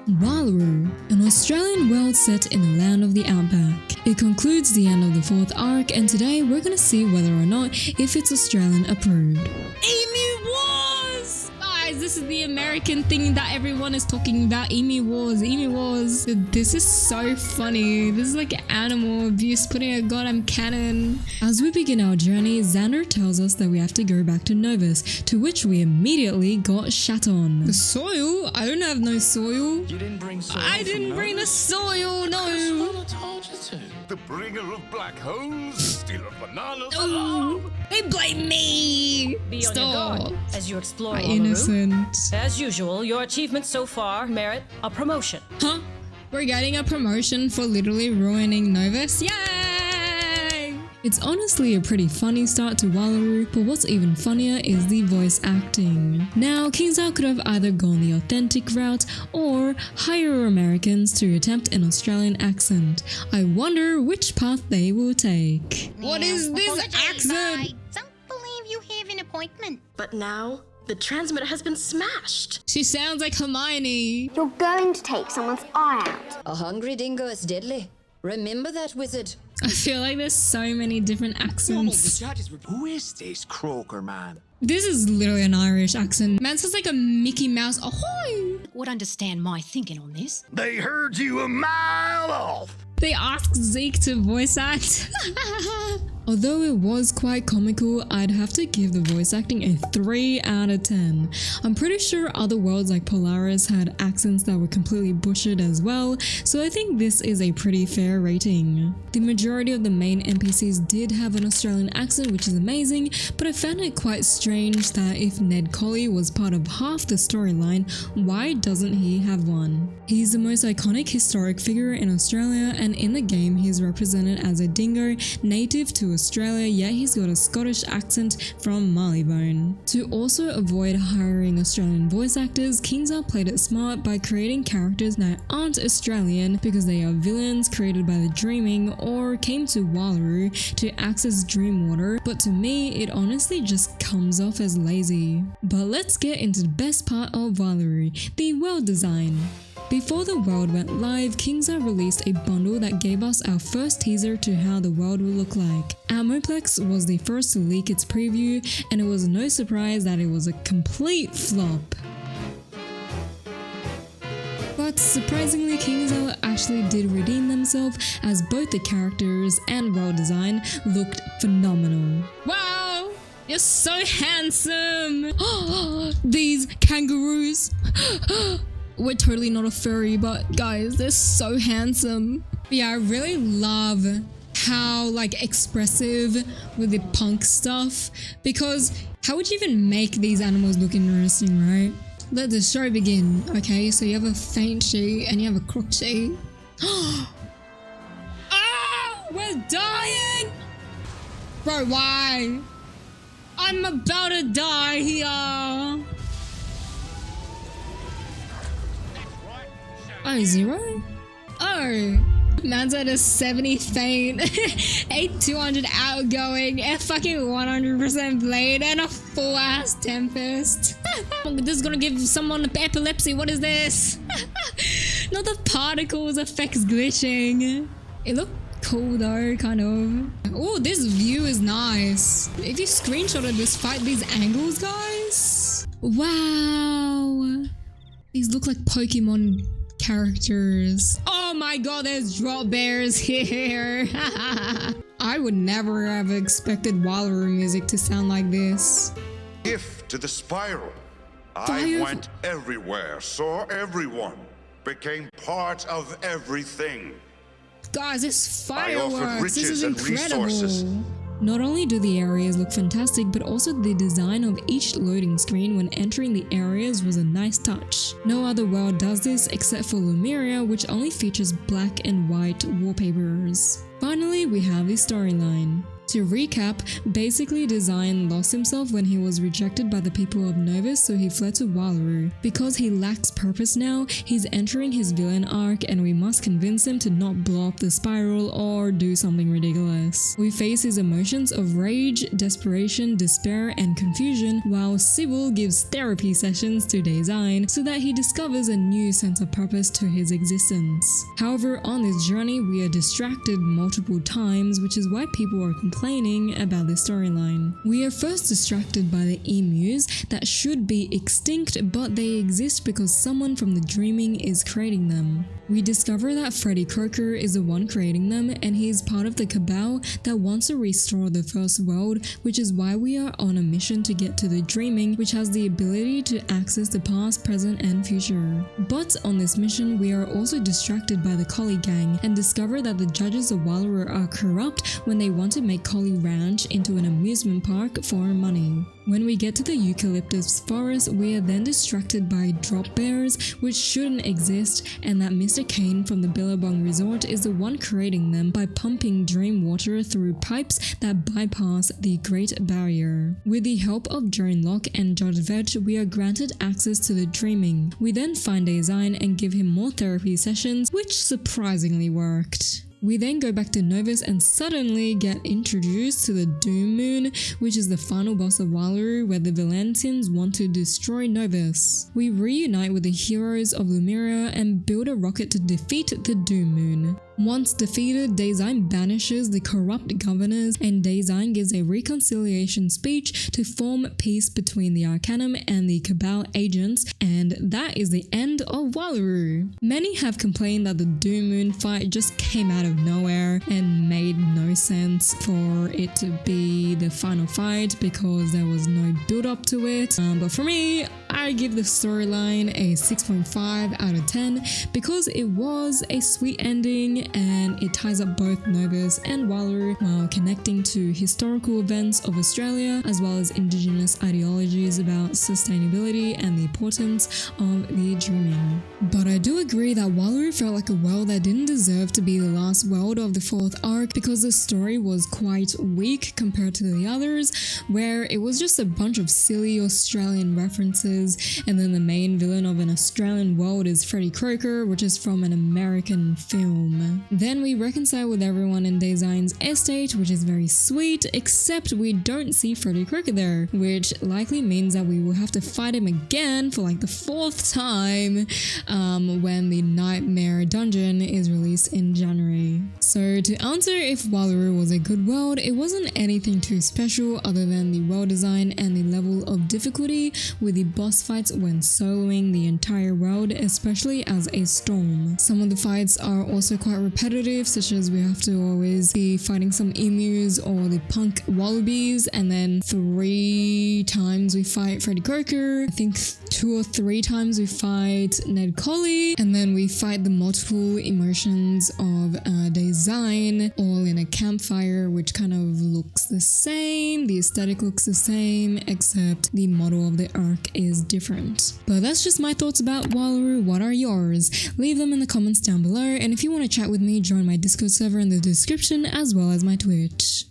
Wallaru, an Australian world set in the land of the outback. It concludes the end of the 4th arc, and today we're gonna see whether or not if it's Australian approved. Emu Wars! Guys, this is the American thing that everyone is talking about. Emu Wars, Emu Wars. This is so funny. This is like animal abuse putting a goddamn cannon. As we begin our journey, Xander tells us that we have to go back to Novus, to which we immediately got shat on. The soil? I don't have no soil. You didn't bring soil. I didn't bring the soil, no. I told you to. The bringer of black holes, stealer of bananas. Oh, they blame me. Be on your guard as you explore I'm Wallaru. innocent. As usual, your achievements so far merit a promotion. Huh? We're getting a promotion for literally ruining Novus? Yay! It's honestly a pretty funny start to Wallaru, but what's even funnier is the voice acting. Now, KingsIsle could have either gone the authentic route or hire Americans to attempt an Australian accent. I wonder which path they will take. What is this accent? I don't believe you have an appointment. But now, the transmitter has been smashed. She sounds like Hermione. You're going to take someone's eye out. A hungry dingo is deadly. Remember that, wizard. I feel like there's so many different accents. Who is this croaker man? This is literally an Irish accent. Man sounds like a Mickey Mouse. Ahoy! Would understand my thinking on this. They heard you a mile off. They asked Zeke to voice act. Although it was quite comical, I'd have to give the voice acting a 3 out of 10. I'm pretty sure other worlds like Polaris had accents that were completely butchered as well, so I think this is a pretty fair rating. The majority of the main NPCs did have an Australian accent, which is amazing, but I found it quite strange that if Ned Colley was part of half the storyline, why doesn't he have one? He's the most iconic historic figure in Australia, and in the game he's represented as a dingo native to Australia, yet he's got a Scottish accent from Marleybone. To also avoid hiring Australian voice actors, KingsIsle played it smart by creating characters that aren't Australian because they are villains created by the Dreaming or came to Wallaru to access Dreamwater, but to me it honestly just comes off as lazy. But let's get into the best part of Wallaru, the world design. Before the world went live, KingsIsle released a bundle that gave us our first teaser to how the world will look like. Amoplex was the first to leak its preview, and it was no surprise that it was a complete flop. But surprisingly, KingsIsle actually did redeem themselves, as both the characters and world design looked phenomenal. Wow! You're so handsome! These kangaroos! We're totally not a furry, but guys, they're so handsome. But yeah, I really love how like expressive with the punk stuff, because how would you even make these animals look interesting, right? Let the show begin. Okay, so you have a faint sheet and you have a crooked sheet. Ah, we're dying! Bro, why? I'm about to die here. Oh, 0? Oh. Man's at a 70 faint, a 200 outgoing, a fucking 100% blade, and a full ass tempest. This is gonna give someone epilepsy. What is this? Not the particles effects glitching. It looked cool though, kind of. Oh, this view is nice. If you screenshotted this fight, these angles, guys. Wow. These look like Pokemon characters. Oh my god, there's drop bears here. I would never have expected Wallaru music to sound like this. Gift to the spiral. Fire. I went everywhere, saw everyone, became part of everything. Guys, this I offered fireworks. This is riches and incredible. resources. Not only do the areas look fantastic, but also the design of each loading screen when entering the areas was a nice touch. No other world does this except for Lemuria, which only features black and white wallpapers. Finally, we have the storyline. To recap, basically Design lost himself when he was rejected by the people of Novus, so he fled to Wallaru. Because he lacks purpose now, he's entering his villain arc and we must convince him to not blow up the spiral or do something ridiculous. We face his emotions of rage, desperation, despair, and confusion, while Sybil gives therapy sessions to Design so that he discovers a new sense of purpose to his existence. However, on this journey we are distracted multiple times, which is why people are complaining about this storyline. We are first distracted by the emus that should be extinct, but they exist because someone from the dreaming is creating them. We discover that Freddy Krueger is the one creating them, and he is part of the cabal that wants to restore the first world, which is why we are on a mission to get to the dreaming, which has the ability to access the past, present, and future. But on this mission, we are also distracted by the Collie gang and discover that the judges of Wallaru are corrupt when they want to make Collie Ranch into an amusement park for money. When we get to the eucalyptus forest, we are then distracted by drop bears, which shouldn't exist, and that Mr. Kane from the Billabong Resort is the one creating them by pumping dream water through pipes that bypass the Great Barrier. With the help of Joan Locke and Judge Vetch, we are granted access to the dreaming. We then find Design and give him more therapy sessions, which surprisingly worked. We then go back to Novus and suddenly get introduced to the Doom Moon, which is the final boss of Wallaru, where the Valantians want to destroy Novus. We reunite with the heroes of Lumiria and build a rocket to defeat the Doom Moon. Once defeated, Design banishes the corrupt governors and Design gives a reconciliation speech to form peace between the Arcanum and the Cabal agents, and that is the end of Wallaru. Many have complained that the Doom Moon fight just came out of nowhere and made no sense for it to be the final fight because there was no build up to it, but for me, I give the storyline a 6.5 out of 10 because it was a sweet ending and it ties up both Novus and Wallaru while connecting to historical events of Australia as well as indigenous ideologies about sustainability and the importance of the dreaming. But I do agree that Wallaru felt like a world that didn't deserve to be the last world of the fourth arc because the story was quite weak compared to the others, where it was just a bunch of silly Australian references, and then the main villain of an Australian world is Freddy Krueger, which is from an American film. Then we reconcile with everyone in Design's estate, which is very sweet, except we don't see Freddy Krueger there, which likely means that we will have to fight him again for like the fourth time when the Nightmare Dungeon is released in January. So to answer if Wallaru was a good world, it wasn't anything too special other than the world design and the level of difficulty with the boss fights when soloing the entire world, especially as a storm. Some of the fights are also quite repetitive, such as we have to always be fighting some emus or the punk wallabies, and then 3 times we fight Freddy Krueger, I think 2 or 3 times we fight Ned Colley, and then we fight the multiple emotions of Design all in a campfire, which kind of looks the same, the aesthetic looks the same, except the model of the arc is different. But that's just my thoughts about Wallaru. What are yours? Leave them in the comments down below, and if you want to chat with me, join my Discord server in the description as well as my Twitch.